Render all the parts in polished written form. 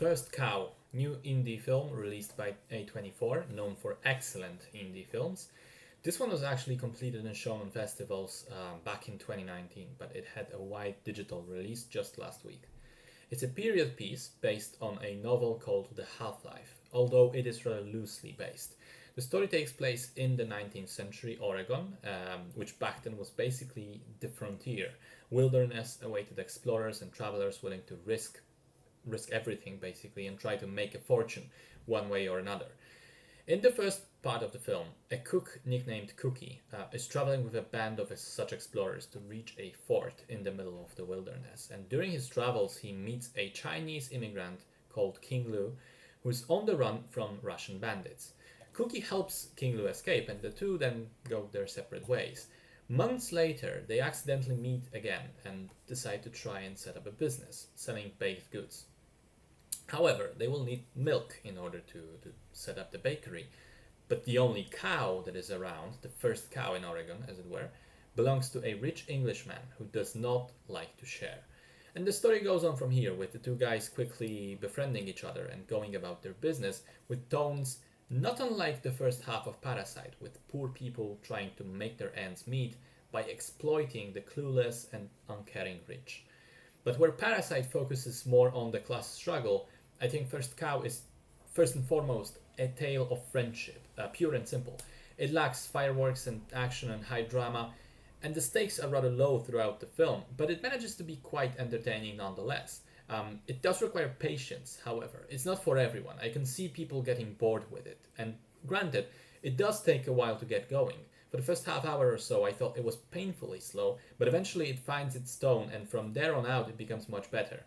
First Cow, new indie film released by A24, known for excellent indie films. This one was actually completed and shown on festivals back in 2019, but it had a wide digital release just last week. It's a period piece based on a novel called The Half-Life, although it is rather loosely based. The story takes place in the 19th century Oregon, which back then was basically the frontier. Wilderness awaited explorers and travelers willing to risk everything basically and try to make a fortune one way or another. In the first part of the film, a cook nicknamed Cookie is traveling with a band of such explorers to reach a fort in the middle of the wilderness. And during his travels, he meets a Chinese immigrant called King Lu, who's on the run from Russian bandits. Cookie helps King Lu escape, and the two then go their separate ways. Months later, they accidentally meet again and decide to try and set up a business, selling baked goods. However, they will need milk in order to set up the bakery. But the only cow that is around, the first cow in Oregon, as it were, belongs to a rich Englishman who does not like to share. And the story goes on from here, with the two guys quickly befriending each other and going about their business with tones not unlike the first half of Parasite, with poor people trying to make their ends meet by exploiting the clueless and uncaring rich. But where Parasite focuses more on the class struggle, I think First Cow is first and foremost a tale of friendship, pure and simple. It lacks fireworks and action and high drama, and the stakes are rather low throughout the film, but it manages to be quite entertaining nonetheless. It does require patience, however. It's not for everyone. I can see people getting bored with it. And granted, it does take a while to get going. For the first half hour or so, I thought it was painfully slow, but eventually it finds its tone, and from there on out, it becomes much better.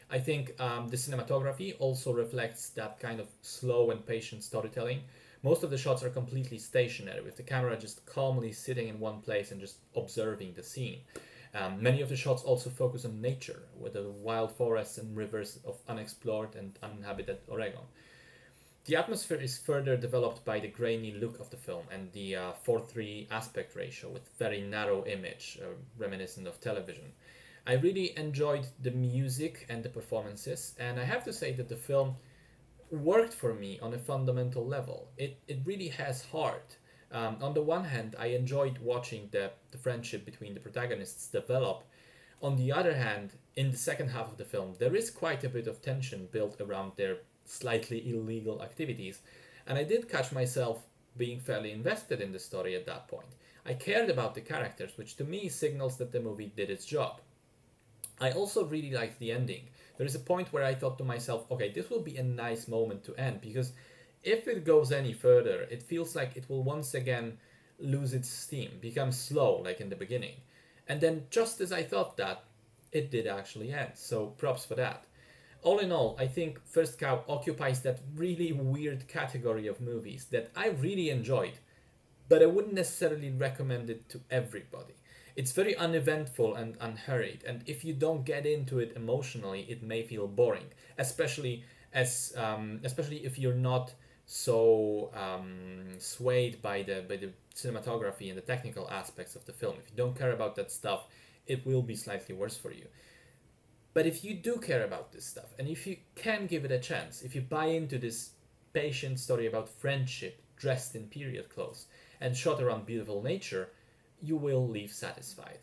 I think the cinematography also reflects that kind of slow and patient storytelling. Most of the shots are completely stationary, with the camera just calmly sitting in one place and just observing the scene. Many of the shots also focus on nature, with the wild forests and rivers of unexplored and uninhabited Oregon. The atmosphere is further developed by the grainy look of the film and the 4:3 aspect ratio with very narrow image, reminiscent of television. I really enjoyed the music and the performances, and I have to say that the film worked for me on a fundamental level. It really has heart. On the one hand, I enjoyed watching the friendship between the protagonists develop. On the other hand, in the second half of the film, there is quite a bit of tension built around their slightly illegal activities, and I did catch myself being fairly invested in the story at that point. I cared about the characters, which to me signals that the movie did its job. I also really liked the ending. There is a point where I thought to myself, okay, this will be a nice moment to end, because if it goes any further, it feels like it will once again lose its steam, become slow like in the beginning. And then just as I thought that, it did actually end, so props for that. All in all, I think First Cow occupies that really weird category of movies that I really enjoyed, but I wouldn't necessarily recommend it to everybody. It's very uneventful and unhurried, and if you don't get into it emotionally, it may feel boring, especially if you're not so swayed by the cinematography and the technical aspects of the film. If you don't care about that stuff, it will be slightly worse for you. But if you do care about this stuff, and if you can give it a chance, if you buy into this patient story about friendship dressed in period clothes and shot around beautiful nature, you will leave satisfied.